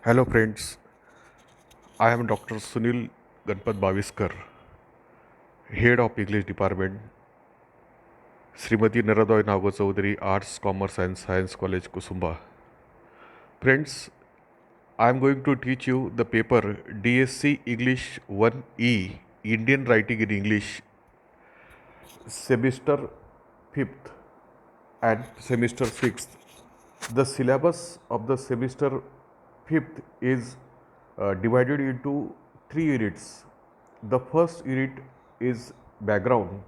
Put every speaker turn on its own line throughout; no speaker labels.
Hello friends, I am Dr. Sunil Ganpat Baviskar, Head of English Department, Srimati Naradoy Nago Chaudhary Arts, Commerce and Science College, Kusumba. Friends, I am going to teach you the paper DSc English 1E, Indian Writing in English, semester 5th and semester 6th. The syllabus of the semester 5th is divided into three units. The first unit is background.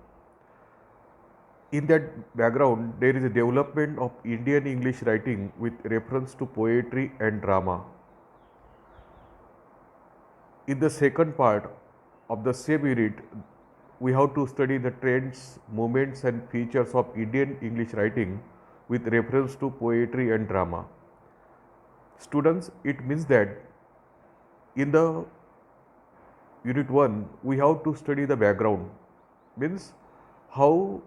In that background, there is a development of Indian English writing with reference to poetry and drama. In the second part of the same unit, we have to study the trends, movements, and features of Indian English writing with reference to poetry and drama. Students, it means that in the unit 1, we have to study the background, means how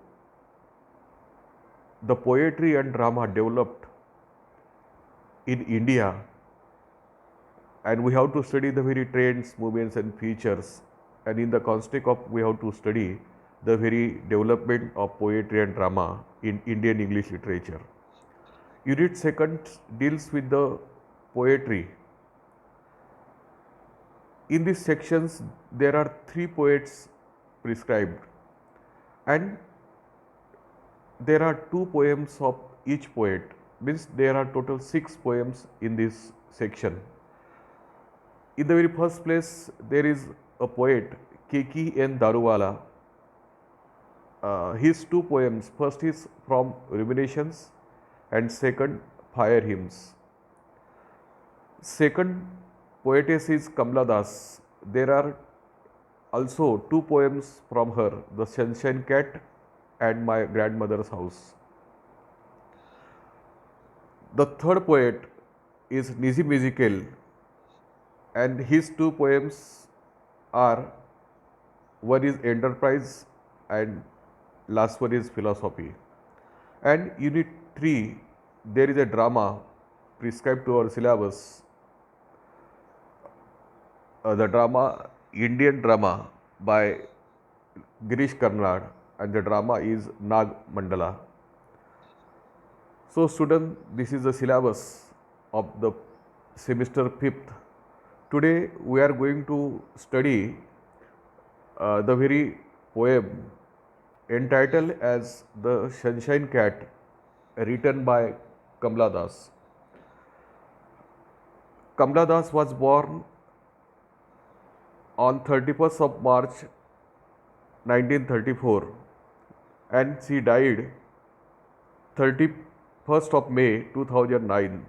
the poetry and drama developed in India, and we have to study the very trends, movements, and features. And in the context of we have to study the very development of poetry and drama in Indian English literature. Unit second deals with the poetry. In these sections, there are three poets prescribed, and there are two poems of each poet, means there are total 6 poems in this section. In the very first place, there is a poet, K.K. N. Daruwala. His two poems, first is From Ruminations and second, Fire Hymns. Second poetess is Kamla Das. There are also two poems from her, The Sunshine Cat and My Grandmother's House. The third poet is Nizim Ezekiel, and his two poems are, one is Enterprise and last one is Philosophy. And unit 3, there is a drama prescribed to our syllabus, the drama, Indian drama by Girish Karnad, and the drama is Nag Mandala. So student, this is the syllabus of the semester 5th. Today we are going to study the very poem entitled as The Sunshine Cat, written by Kamla Das. Kamla Das was born on 31st of March 1934 and she died 31st of May 2009.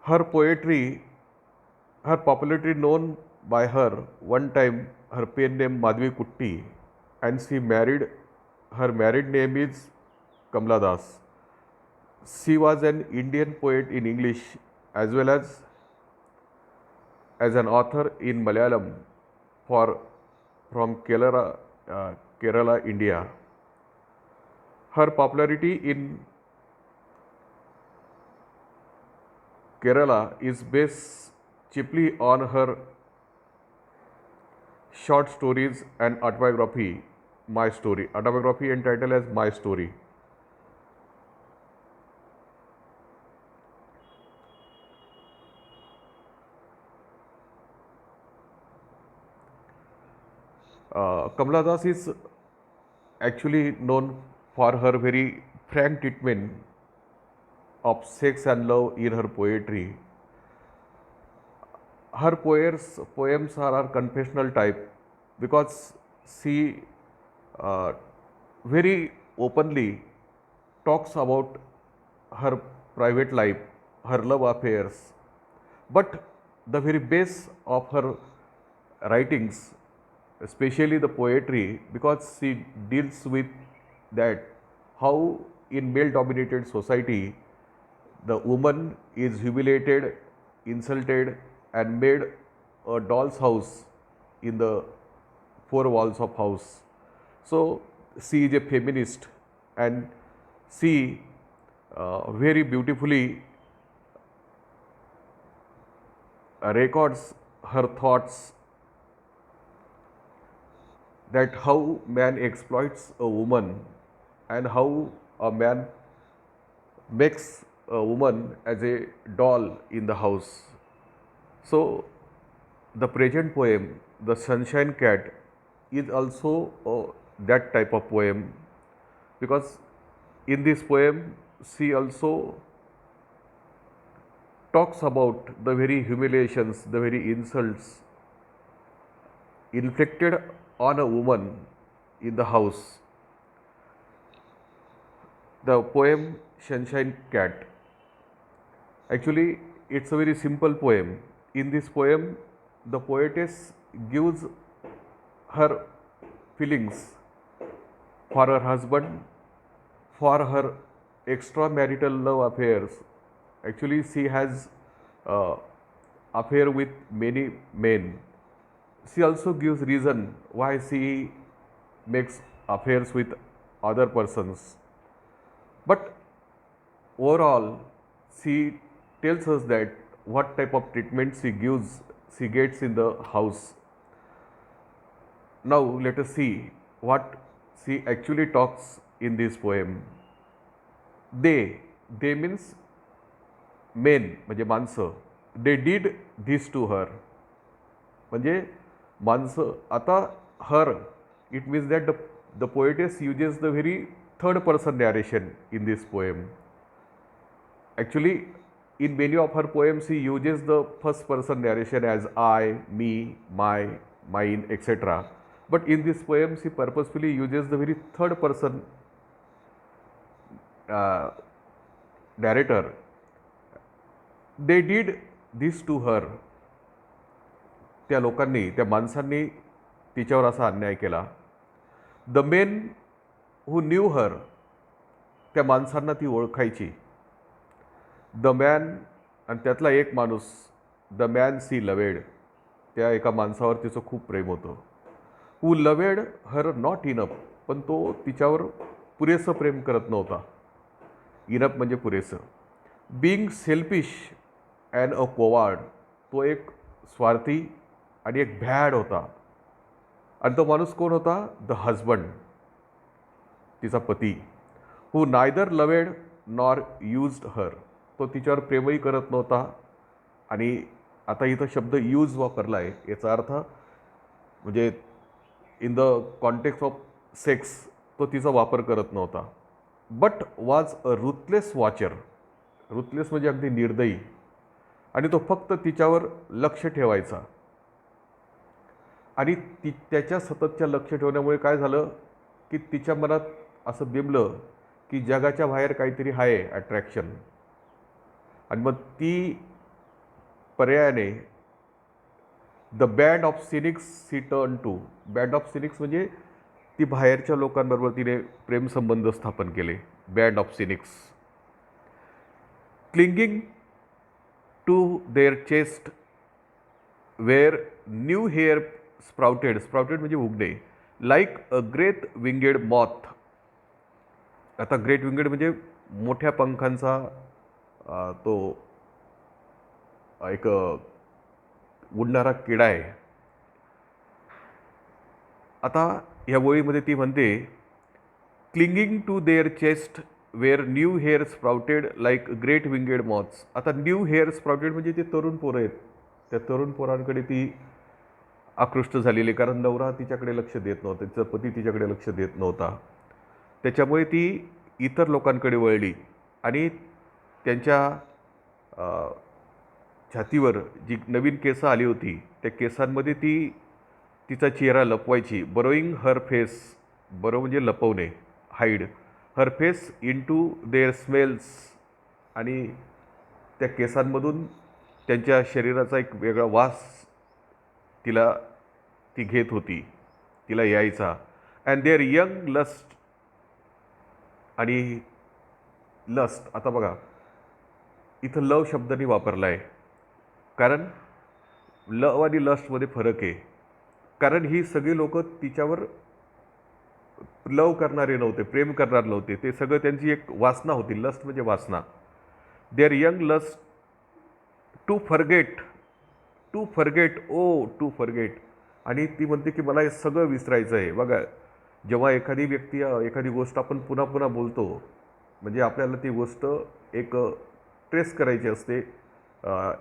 Her poetry, her popularity known by her one time her pen name Madhvi Kutti, and she married, her married name is Kamla Das. She was an Indian poet in English as well as an author in Malayalam for from Kerala, India. Her popularity in Kerala is based chiefly on her short stories and autobiography, My Story. Autobiography entitled as My Story. Kamala Das is actually known for her very frank treatment of sex and love in her poetry. Her poems are confessional type because she very openly talks about her private life, her love affairs. But the very base of her writings, especially the poetry, because she deals with that how in male dominated society the woman is humiliated, insulted, and made a doll's house in the four walls of house. So she is a feminist, and she very beautifully records her thoughts that how man exploits a woman and how a man makes a woman as a doll in the house. So, the present poem, The Sunshine Cat, is also that type of poem, because in this poem she also talks about the very humiliations, the very insults inflicted on a woman in the house. The poem Sunshine Cat, actually, it's a very simple poem. In this poem, the poetess gives her feelings for her husband, for her extramarital love affairs. Actually, she has uh, affair with many men. She also gives reason why she makes affairs with other persons. But overall, she tells us that what type of treatment she gets in the house. Now let us see what she actually talks in this poem. They means men, म्हणजे माणसं. They did this to her. म्हणजे माणसं. आता her, it means that the poetess uses the very third person narration in this poem. Actually, in many of her poems, she uses the first person narration as I, me, my, mine, etc. But in this poem, she purposefully uses the very third person narrator. They did this to her. त्या लोकांनी, त्या माणसांनी तिच्यावर असा अन्याय केला. The main who new हर, त्या माणसांना ती ओळखायची. द मॅन, आणि त्यातला एक माणूस, द मॅन सी लवेड, त्या एका माणसावर तिचं खूप प्रेम होतं. हू लवेड हर नॉट इनफ, पण तो तिच्यावर पुरेसं प्रेम करत नव्हता. इनफ म्हणजे पुरेसं. बीइंग सेल्फिश अँड अ कोवार्ड, तो एक स्वार्थी आणि एक भ्याड होता. आणि तो माणूस कोण होता? द हजबंड, तिचा पती. हू नायदर लवेड नॉर यूज्ड हर, तो तिच्यावर प्रेमही करत नव्हता. आणि आता इथं शब्द यूज वापरला आहे, याचा अर्थ म्हणजे in the context of sex तो तिचा वापर करत नव्हता. But was a ruthless watcher, ruthless म्हणजे अगदी निर्दयी, आणि तो फक्त तिच्यावर लक्ष ठेवायचा. आणि त्याच्या सततच्या लक्ष ठेवण्यामुळे काय झालं की तिच्या मनात असं बिंबलं की जगाच्या बाहेर काहीतरी आहे अट्रॅक्शन. आणि मग ती पर्यायाने the band of cynics she turn to, band of cynics म्हणजे ती बाहेरच्या लोकांबरोबर तिने प्रेमसंबंध स्थापन केले. Band of cynics. Clinging to their chest where new hair sprouted, sprouted म्हणजे उगणे, like a great winged moth. आता ग्रेट विंगेड म्हणजे मोठ्या पंखांचा तो एक उडणारा किडा आहे. आता या ओळीमध्ये ती म्हणते clinging to their chest where new hair sprouted like great winged moths. आता न्यू हेअर स्प्राउटेड म्हणजे ते तरुण पोरं आहेत. त्या तरुण पोरांकडे ती आकृष्ट झालेली, कारण नवरा तिच्याकडे लक्ष देत नव्हता, तिचा पती तिच्याकडे लक्ष देत नव्हता. त्याच्यामुळे ती इतर लोकांकडे वळली आणि त्यांच्या छातीवर जी नवीन केसं आली होती त्या केसांमध्ये ती तिचा चेहरा लपवायची. बरोईंग हर फेस, बरो म्हणजे लपवणे, hide, her face into their smells, आणि त्या केसांमधून त्यांच्या शरीराचा एक वेगळा वास ती घेत होती, तिला यायचा. अँड देअर यंग लस्ट, आणि लस्ट, आता बघा इथं लव शब्दाने वापरला आहे, कारण लव आणि लस्टमध्ये फरक आहे. कारण ही सगळी लोक तिच्यावर लव करणारे नव्हते, प्रेम करणारे नव्हते. ते सगळं त्यांची एक वासना होती. लस्ट म्हणजे वासना. Their young lust to forget, to forget, oh to forget. आणि ती म्हणते की मला हे सगळं विसरायचं आहे. बघा, जेव्हा एखादी व्यक्ती एखादी गोष्ट आपण पुन्हा पुन्हा बोलतो, म्हणजे आपल्याला ती गोष्ट एक ट्रेस करायची असते,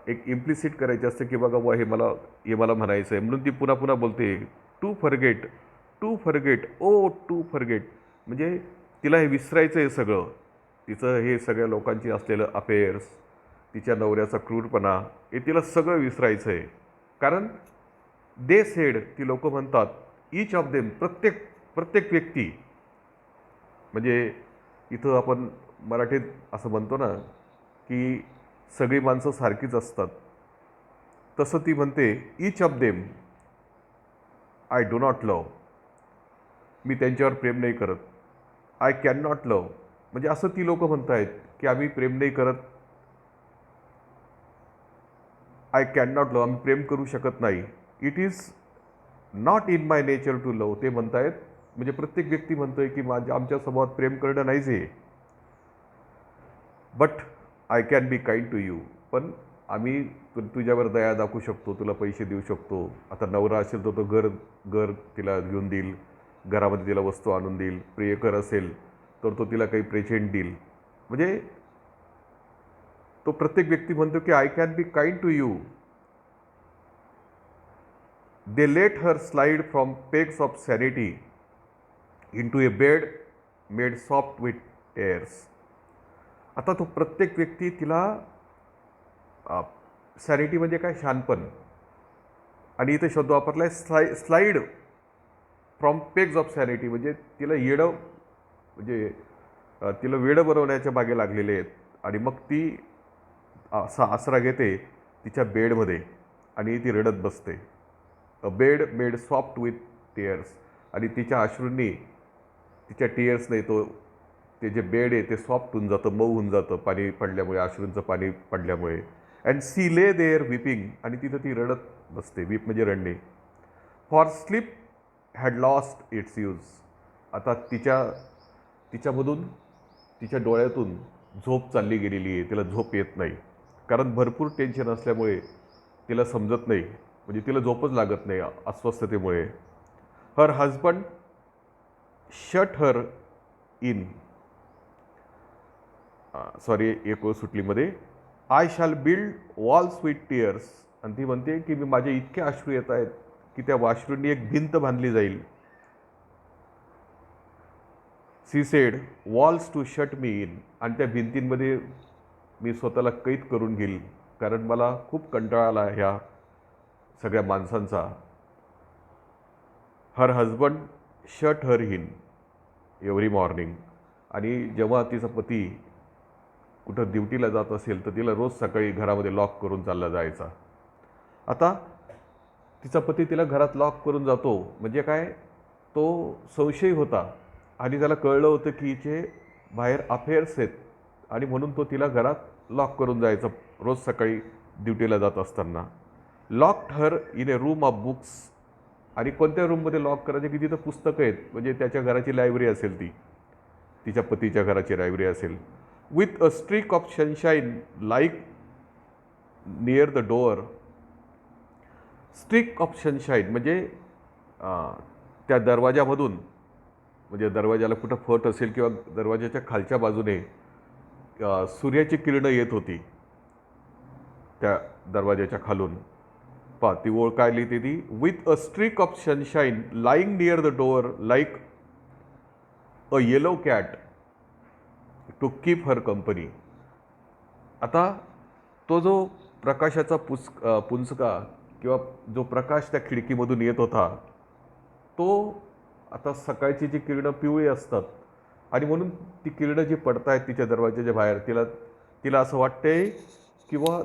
एक इम्प्लिसिट करायची असते की बघा बुवा हे मला म्हणायचं आहे, म्हणून ती पुन्हा पुन्हा बोलते to forget, to forget, oh to forget. म्हणजे तिला हे विसरायचं आहे सगळं. तिचं हे सगळ्या लोकांची असलेलं अफेअर्स, तिच्या नवऱ्याचा क्रूरपणा, हे तिला सगळं विसरायचं आहे. कारण दे सेड, ती लोक म्हणतात, ईच ऑफ देम, प्रत्येक प्रत्येक व्यक्ती, म्हणजे इथं आपण मराठीत असं म्हणतो ना की सगळी माणसं सारखीच असतात, तसं ती म्हणते each of them I do not love, मी त्यांच्यावर प्रेम नाही करत. आय कॅन नॉट लव, म्हणजे असं ती लोक म्हणत आहेत की आम्ही प्रेम नाही करत. आय कॅन नॉट लव, आम्ही प्रेम करू शकत नाही. It is not in my nature to love, ते म्हणतायत. म्हणजे प्रत्येक व्यक्ती म्हणतोय की आमच्या स्वभावात प्रेम करणं नाहीच आहे. But I can be kind to you, पण आम्ही तुझ्यावर दया दाखवू शकतो, तुला पैसे देऊ शकतो. आता नवरा असेल तर तो घर घर तिला घेऊन देईल, घरामध्ये तिला वस्तू आणून देईल. प्रियकर असेल तर तो तिला काही प्रेझेंट देईल. म्हणजे तो प्रत्येक व्यक्ती म्हणतो की I can be kind to you. They let her slide from pegs of sanity into a bed made soft with tears. आता तो प्रत्येक व्यक्ती तिला, सॅनिटी म्हणजे काय, शहाणपण, आणि इथे शब्द वापरला आहे slide from pegs of sanity, म्हणजे तिला येडं, म्हणजे तिला वेडं बनवण्याच्या मागे लागलेले आहेत. आणि मग ती असा आसरा घेते तिच्या बेडमध्ये आणि ती रडत बसते. अ बेड मेड सॉफ्ट विथ टेअर्स, आणि तिच्या अश्रूंनी, तिच्या टेअर्सने ते जे बेड आहे ते सॉफ्ट होऊन जातं, मऊ होऊन जातं पाणी पडल्यामुळे, अश्रूंचं पाणी पडल्यामुळे. And she lay there weeping, आणि तिथं ती रडत बसते. विप म्हणजे रडणे. For sleep had lost its use. आता तिच्यामधून, तिच्या डोळ्यातून झोप चालली गेलेली आहे. तिला झोप येत नाही, कारण भरपूर टेन्शन असल्यामुळे तिला समजत नाही, म्हणजे तिला झोपच लागत नाही अस्वस्थतेमुळे. Her husband shut her in, sorry एक वेळ सुटलीमध्ये, I shall build walls with tears. आणि ती म्हणते की मी, माझे इतके अश्रू येत आहेत की त्या अश्रूंनी एक भिंत बांधली जाईल. She said walls to shut me in, आणि त्या भिंतींमध्ये मी स्वतःला कैद करून घेईल, कारण मला खूप कंटाळा आला ह्या सगळ्या माणसांचा. हर husband shut her in every morning, आणि जेव्हा तिचा पती कुठं ड्युटीला जात असेल तर तिला रोज सकाळी घरामध्ये लॉक करून चालला जायचा. आता तिचा पती तिला घरात लॉक करून जातो, म्हणजे काय, तो संशयी होता आणि त्याला कळलं होतं की हिचे बाहेर अफेअर्स आहेत, आणि म्हणून तो तिला घरात लॉक करून जायचा रोज सकाळी ड्युटीला जात असताना. Locked her in A room of books, आणि कोणत्या रूममध्ये लॉक करायचे की तिथं पुस्तकं आहेत, म्हणजे त्याच्या घराची लायब्ररी असेल, ती तिच्या पतीच्या घराची लायब्ररी असेल. With a streak of sunshine like near the door. Streak of sunshine म्हणजे त्या दरवाजामधून, म्हणजे दरवाजाला कुठं फट असेल किंवा दरवाजाच्या खालच्या बाजूने सूर्याची किरणं येत होती त्या दरवाजाच्या खालून. ती ओळ काय लिहिते ती, with a streak of sunshine lying near the door like a yellow cat to keep her company. आता तो जो प्रकाशाचा पुंचका किंवा जो प्रकाश त्या खिडकीमधून येत होता, तो आता सकाळची जी किरणं पिवळी असतात, आणि म्हणून ती किरणं जी पडत आहेत तिच्या दरवाजाच्या बाहेर, तिला असं वाटतंय किंवा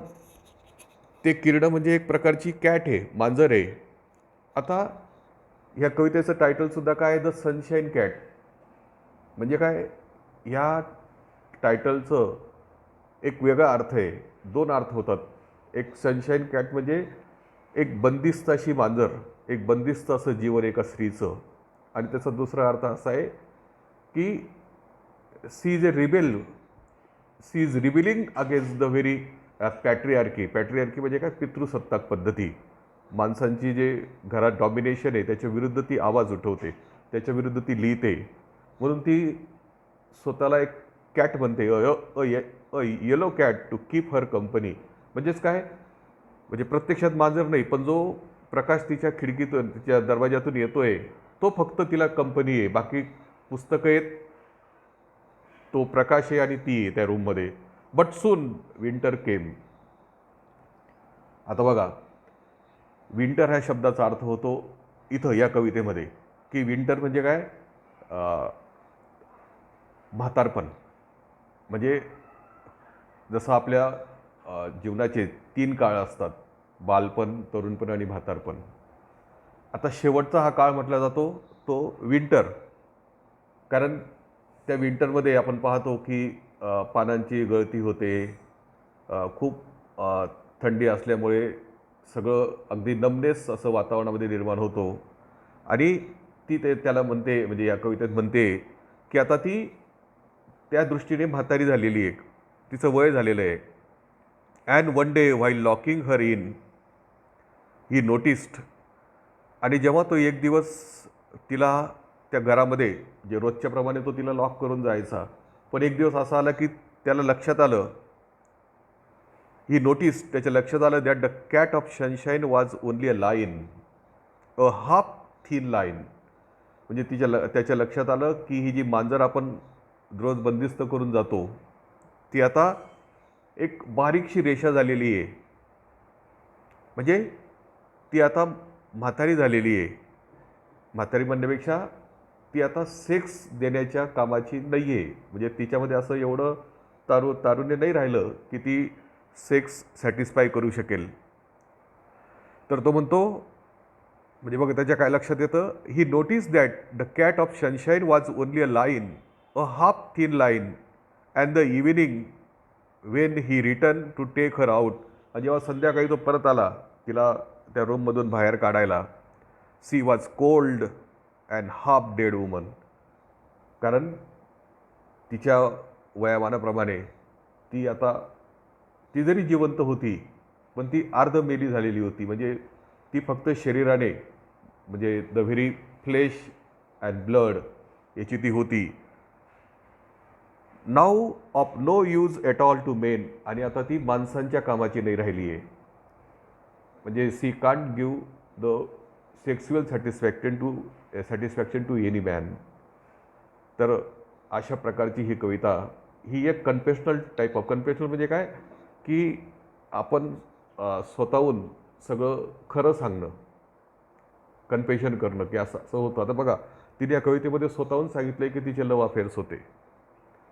ते किरणं म्हणजे एक प्रकारची कॅट आहे, मांजर आहे. आता ह्या कवितेचं टायटलसुद्धा काय आहे, द सनशाईन कॅट. म्हणजे काय, ह्या टायटलचं एक वेगळा अर्थ आहे. दोन अर्थ होतात. एक सनशाईन कॅट म्हणजे एक बंदिस्त अशी मांजर, एक बंदिस्त असं जीवन एका स्त्रीचं, आणि त्याचा दुसरा अर्थ असा आहे की she is a rebel, she is rebelling against the very patriarchy. Patriarchy म्हणजे काय, पितृसत्ताक पद्धती. माणसांची जे घरात डॉमिनेशन आहे त्याच्या विरुद्ध ती आवाज उठवते, त्याच्या विरुद्ध ती लिहिते. म्हणून ती स्वतःला एक कॅट बनते, a yellow cat to keep her company. म्हणजेच काय, म्हणजे प्रत्यक्षात मांजर नाही, पण जो प्रकाश तिच्या खिडकीतून तिच्या दरवाजातून येतोय तो फक्त तिला कंपनी आहे. बाकी पुस्तकं आहेत, तो प्रकाश आहे आणि ती आहे त्या रूममध्ये. बट सून विंटर केम. आता बघा, विंटर ह्या शब्दाचा अर्थ होतो इथं या कवितेमध्ये की विंटर म्हणजे काय, म्हातारपण. म्हणजे जसं आपल्या जीवनाचे 3 काळ असतात, बालपण, तरुणपण आणि म्हातारपण. आता शेवटचा हा काळ म्हटला जातो तो विंटर. कारण त्या विंटरमध्ये आपण पाहतो की पानांची गळती होते, खूप थंडी असल्यामुळे सगळं अगदी नमनेस असं वातावरणामध्ये निर्माण होतो. आणि ती त्याला म्हणते, म्हणजे या कवितेत म्हणते की आता ती त्या दृष्टीने म्हातारी झालेली आहे, तिचं वय झालेलं आहे. And one day while locking her in he noticed. आणि जेव्हा तो एक दिवस तिला त्या घरामध्ये, जे रोजच्याप्रमाणे तो तिला लॉक करून जायचा, पण एक दिवस असा आला की त्याला लक्षात आलं, ही नोटीस, त्याच्या लक्षात आलं that the cat of sunshine was only a line, a half thin line. म्हणजे त्याच्या लक्षात आलं की ही जी मांजर आपण रोज बंदिस्त करून जातो ती आता एक बारीकशी रेषा झालेली आहे. म्हणजे ती आता म्हातारी झालेली आहे. म्हातारी म्हणण्यापेक्षा ती आता सेक्स देण्याच्या कामाची नाही आहे. म्हणजे तिच्यामध्ये असं एवढं तारुण्य नाही राहिलं की ती सेक्स सॅटिस्फाय करू शकेल. तर तो म्हणतो, म्हणजे बघा त्याच्या काय लक्षात येतं, he notice that the cat of sunshine was only a line, a half thin line, and the evening when he return to take her out. आणि जेव्हा संध्याकाळी तो परत आला तिला त्या रूममधून बाहेर काढायला, she was cold and half dead woman. कारण तिच्या वयामानाप्रमाणे ती जरी जिवंत होती पण ती अर्धमेली झालेली होती. म्हणजे ती फक्त शरीराने, म्हणजे the very flesh and blood याची ती होती. Now of no use at all to men. आणि आता ती माणसांच्या कामाची नाही राहिली आहे. म्हणजे she can't give the sexual satisfaction to any man. तर अशा प्रकारची ही कविता, ही एक कन्फेशनल टाईप ऑफ, कन्फेशनल म्हणजे काय की आपण स्वतःहून सगळं खरं सांगणं, कन्फेशन करणं की असं असं होतं. आता बघा, तिने या कवितेमध्ये स्वतःहून सांगितलं आहे की तिचे लव्ह अफेअर्स होते.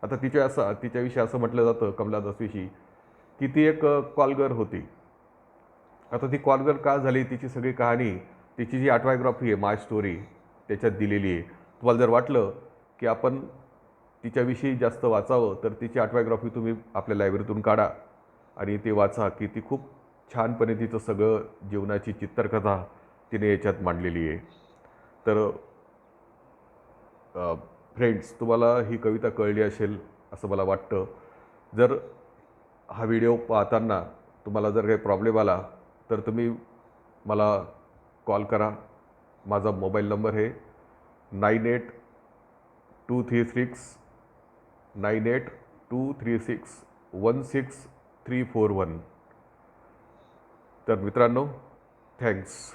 आता तिच्याविषयी असं म्हटलं जातं, कमला दासविषयी, की ती एक कॉलगर्ल होती. आता ती कॉलगर्ल का झाली, तिची सगळी कहाणी, तिची जी ऑटोबायोग्राफी आहे माय स्टोरी त्याच्यात दिलेली आहे. तुम्हाला जर वाटलं की आपण तिच्याविषयी जास्त वाचावं तर तिची ऑटोबायोग्राफी तुम्ही आपल्या लायब्ररीतून काढा आणि ते वाचा, की ती खूप छानपणे तिचं सगळं जीवनाची चित्रकथा तिने याच्यात मांडलेली आहे. तर फ्रेंड्स, तुम्हाला ही कविता कळली असेल असं मला वाटतं. जर हा व्हिडिओ पाहताना तुम्हाला जर काही प्रॉब्लेम आला तर तुम्ही मला कॉल करा. माझा मोबाईल नंबर आहे 9823616341. तर मित्रांनो, थँक्स.